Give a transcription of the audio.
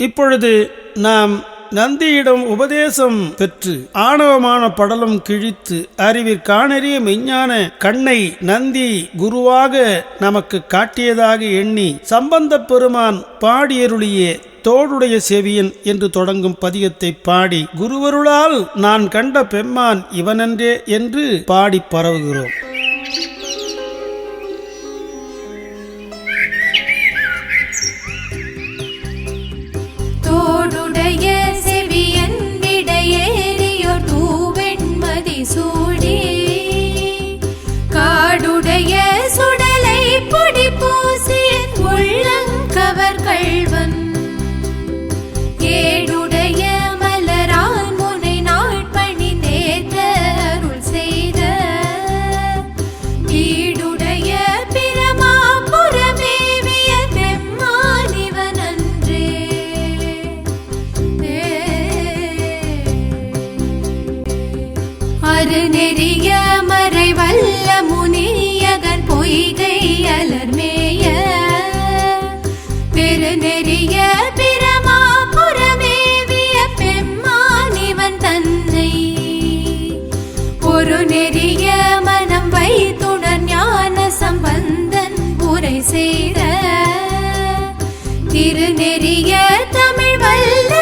இப்பொழுது நாம் நந்தியிடம் உபதேசம் பெற்று ஆணவமான படலம் கிழித்து அறிவிற்காணறிய மெஞ்ஞான கண்ணை நந்தி குருவாக நமக்கு காட்டியதாக எண்ணி சம்பந்தப் பெருமான் பாடியருளிய தோடுடைய செவியன் என்று தொடங்கும் பதியத்தை பாடி குருவருளால் நான் கண்ட பெம்மான் இவனன்றே என்று பாடி பரவுகிறோம். தோடுடைய செவியன் விடையேறியோ தூவெண்மதி சூடி காடுடைய சுடலை பொடி பூசிய உள்ளங்கவர் கள்வன் ஏடுடைய மலரான் முனை நாட்பணி நேர்ந்த அருள் செய்த வீடுடைய பிரமாபுரமேவிய பெம்மானிவனன்றே அருநெறிய மறைவல்ல முனியகன் பொய்கை அலர்மேய பெருநெறிய பிரமாபுரமேவிய பெம்மானிவன் தன்னை ஒரு நெறிய மனம் வைத்துடன் ஞான சம்பந்தன் உரை செய்த திருநெறிய தமிழ் வல்ல